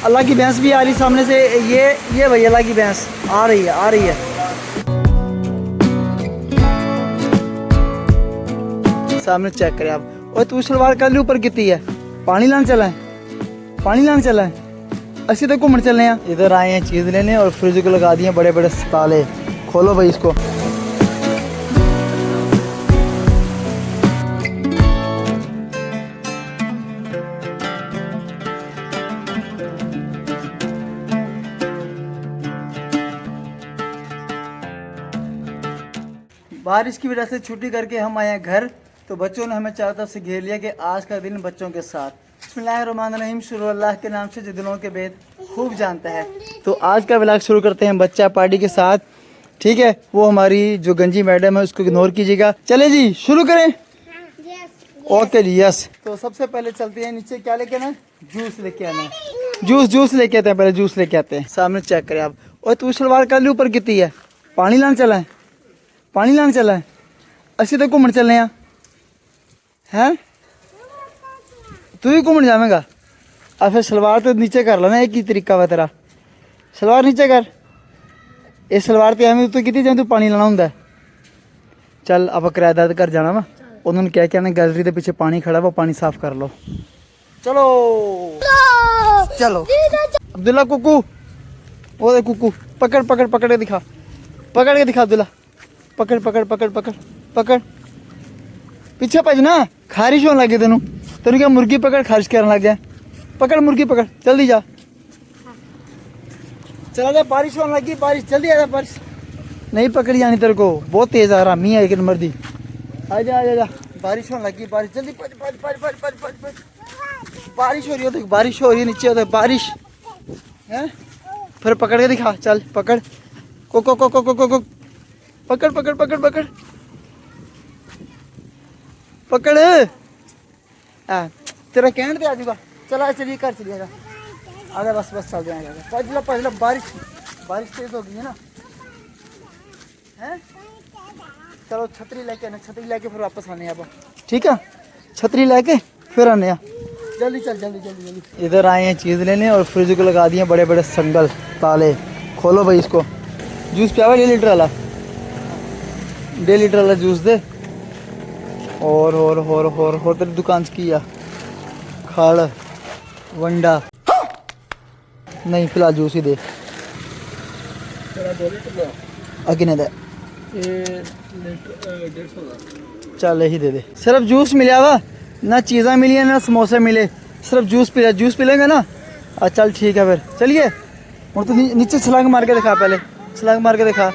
अल्लाह की भैंस भी आ रही सामने से। ये भाई अल्लाह की भैंस आ रही है, आ रही है। सामने चेक करें आप। और तू सलवार कर ली ऊपर कितनी है। पानी लाने चला है, पानी लाने चला है। असि तो घूमने चलने हैं। इधर आए हैं चीज़ लेने और फ्रिज को लगा दिए बड़े बड़े ताले। खोलो भाई इसको। बारिश की वजह से छुट्टी करके हम आए हैं घर। तो बच्चों ने हमें चारों तरफ से घेर लिया कि आज का दिन बच्चों के साथ। बिस्मिल्लाहिर्रहमानिर्रहीम, शुरू अल्लाह के नाम से जो दिलों के भेद खूब जानता है। तो आज का व्लॉग शुरू करते हैं बच्चा पार्टी के साथ। ठीक है, वो हमारी जो गंजी मैडम है उसको इग्नोर कीजिएगा। चले जी शुरू करें। ओके जी, यस। तो सबसे पहले चलते हैं नीचे। क्या लेके आना है? जूस लेके आना है। जूस लेके आते हैं, पहले जूस लेके आते हैं। सामने चेक करें आप। और तू सलवार कर ली ऊपर कितनी है। पानी लाने चला है, पानी लाने चला है। असि तो घूमने चलने हैं। तू ही घूमने जाएगा। अब फिर सलवार तो नीचे कर लेना। एक ही तरीका वा तेरा। सलवार नीचे कर। ये सलवार तो एवं तू कितनी जाए तू पानी लाना होंगे। चल आप किराएदार घर जाना वा। उन्होंने क्या कहना गैलरी के पीछे पानी खड़ा वो पानी साफ कर लो। चलो चलो अब्दुल्ला कुकू, वो दे कुकू। पकड़ पकड़ पकड़ के दिखा, पकड़ के दिखा अब्दुल्ला। पकड़ पकड़ पकड़ पकड़ पकड़। पीछे भज ना, खारिश होने लगी तेनू। तेनू क्या मुर्गी पकड़ खारिश करने लग जाए। पकड़ मुर्गी पकड़, जल्दी जा। चला जा, बारिश होने लगी। बारिश जल्दी आ जा। बारिश नहीं पकड़ी जानी तेरे को, बहुत तेज आ रहा। मी है एक नंबर दी। आजा आजा जा, बारिश होने लगी। बारिश जल्दी भज भज भज भज भज भज भज। बारिश हो रही है, देख बारिश हो रही है नीचे। देख बारिश है। फिर पकड़ के दिखा। चल पकड़। को पकड़ पकड़ पकड़ पकड़ पकड़। तेरा कहने आ जाऊगा। चला चलिए कर चलिए। आजा बस बस चल जाएगा। पहला पहला बारिश बारिश तेज हो गई है ना। हैं चलो छतरी लेके आना। छतरी लेके फिर वापस आने अब। ठीक है, छतरी लेके फिर आने। जल्दी चल, जल्दी जल्दी जल्दी। इधर आए हैं चीज़ लेने और फ्रिज को लगा दिए बड़े बड़े संगल ताले। खोलो भाई इसको। जूस पिया हुआ 1.5 लीटर वाला, 1.5 लीटर वाला जूस दे। और तेरी दुकान से किया खाड़ वंडा नहीं, फिलहाल जूस ही दे। कितने दे? चल यही दे दे। सिर्फ जूस मिला वा ना, चीज़ा मिली ना समोसे मिले। सिर्फ जूस पी जूस पी लेंगे ना। चल ठीक है फिर चलिए। और तू नीचे छलांग मार के दिखा। पहले छलांग मार के दिखा।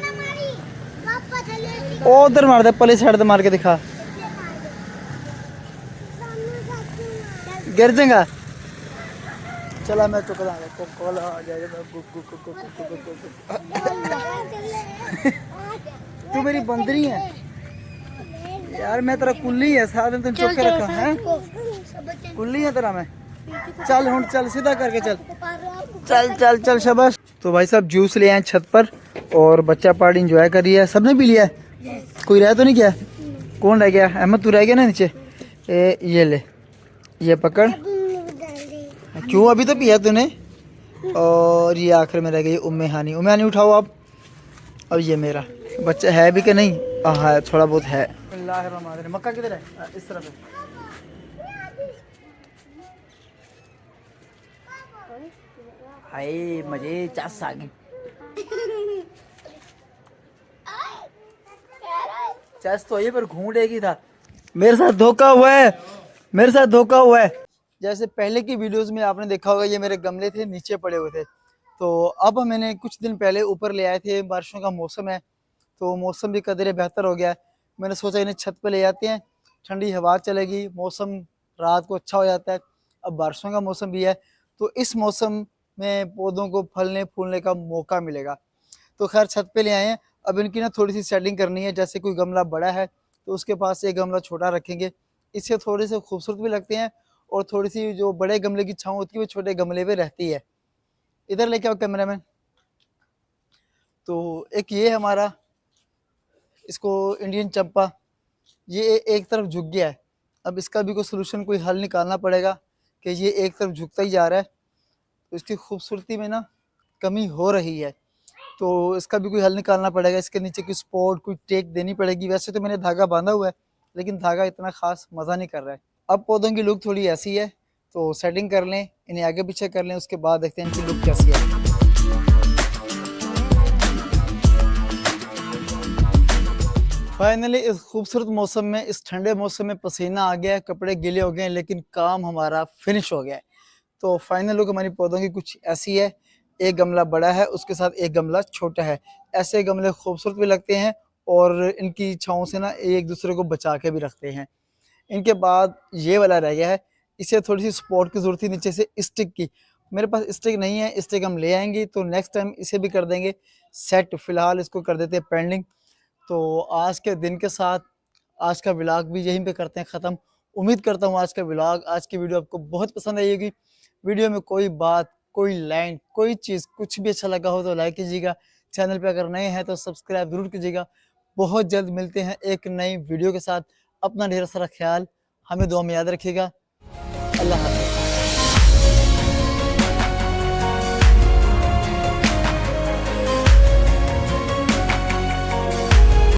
ओ उधर मार दे, पले साइड से मार के दिखा। गिर जाएगा। चला मैं चुक तू मेरी बंदरी है यार। मैं तेरा कुल्ली है, सारा दिन तुम चुप के रखा है। कुल्ली है तेरा मैं। चल हूँ चल, सीधा करके चल। चल चल चल शाबाश। तो भाई साहब जूस ले आए छत पर और बच्चा पार्टी इंजॉय कर रही है। सबने पी लिया है? कोई रह तो नहीं गया? कौन रह गया? अहमद तू रह गया ना नीचे। ये ले, ये पकड़। क्यों, अभी तो पिया तूने। और ये आखिर में रह गई उम्मे हानी। उम्मे हानी उठाओ आप। अब ये मेरा बच्चा है भी कि नहीं? हाँ थोड़ा बहुत है। मक्का किधर है? इस तरफ है। हाय मजे चास आ गई। चस तो ये पर घूंटेगी था। मेरे साथ धोखा हुआ है, मेरे साथ धोखा हुआ है। जैसे पहले की वीडियोस में आपने देखा होगा ये मेरे गमले थे नीचे पड़े हुए थे। तो अब मैंने कुछ दिन पहले ऊपर ले आए थे। बारिशों का मौसम है तो मौसम भी कदरे बेहतर हो गया है। मैंने सोचा इन्हें छत पे ले आते हैं, ठंडी हवा चलेगी, मौसम रात को अच्छा हो जाता है। अब बारिशों का मौसम भी है तो इस मौसम में पौधों को फलने फूलने का मौका मिलेगा। तो खैर छत पे ले आए हैं। अब इनकी ना थोड़ी सी सेटिंग करनी है। जैसे कोई गमला बड़ा है तो उसके पास एक गमला छोटा रखेंगे, इससे थोड़े से खूबसूरत भी लगते हैं और थोड़ी सी जो बड़े गमले की छाँव होती है वो छोटे गमले पे रहती है। इधर लेके आओ कैमरा मैन। तो एक ये हमारा, इसको इंडियन चंपा, ये एक तरफ झुक गया है। अब इसका भी कोई सोल्यूशन, कोई हल निकालना पड़ेगा कि ये एक तरफ झुकता ही जा रहा है। तो इसकी खूबसूरती में ना कमी हो रही है, तो इसका भी कोई हल निकालना पड़ेगा। इसके नीचे कोई स्पॉट, कोई टेक देनी पड़ेगी। वैसे तो मैंने धागा बांधा हुआ है, लेकिन धागा इतना खास मज़ा नहीं कर रहा है। अब पौधों की लुक थोड़ी ऐसी है, तो सेटिंग कर लें, इन्हें आगे पीछे कर लें, उसके बाद देखते हैं इनकी लुक कैसी है। फाइनली इस खूबसूरत मौसम में, इस ठंडे मौसम में पसीना आ गया है, कपड़े गीले हो गए हैं, लेकिन काम हमारा फिनिश हो गया है। तो फाइनल लुक हमारी पौधों की कुछ ऐसी है। एक गमला बड़ा है, उसके साथ एक गमला छोटा है। ऐसे गमले खूबसूरत भी लगते हैं और इनकी छाँव से ना एक दूसरे को बचा के भी रखते हैं। इनके बाद ये वाला रह गया है, इसे थोड़ी सी सपोर्ट की ज़रूरत थी नीचे से स्टिक की। मेरे पास स्टिक नहीं है, स्टिक हम ले आएंगे, तो नेक्स्ट टाइम इसे भी कर देंगे सेट। फिलहाल इसको कर देते हैं पेंडिंग। तो आज के दिन के साथ आज का व्लॉग भी यहीं पे करते हैं ख़त्म। उम्मीद करता हूँ आज का व्लॉग, आज की वीडियो आपको बहुत पसंद आई होगी। वीडियो में कोई बात, कोई लाइन, कोई चीज़, कुछ भी अच्छा लगा हो तो लाइक कीजिएगा। चैनल पे अगर नए हैं तो सब्सक्राइब ज़रूर कीजिएगा। बहुत जल्द मिलते हैं एक नई वीडियो के साथ। अपना ढेर सारा ख्याल हमें दुआ में याद रखिएगा। अल्लाह हाफ़िज़।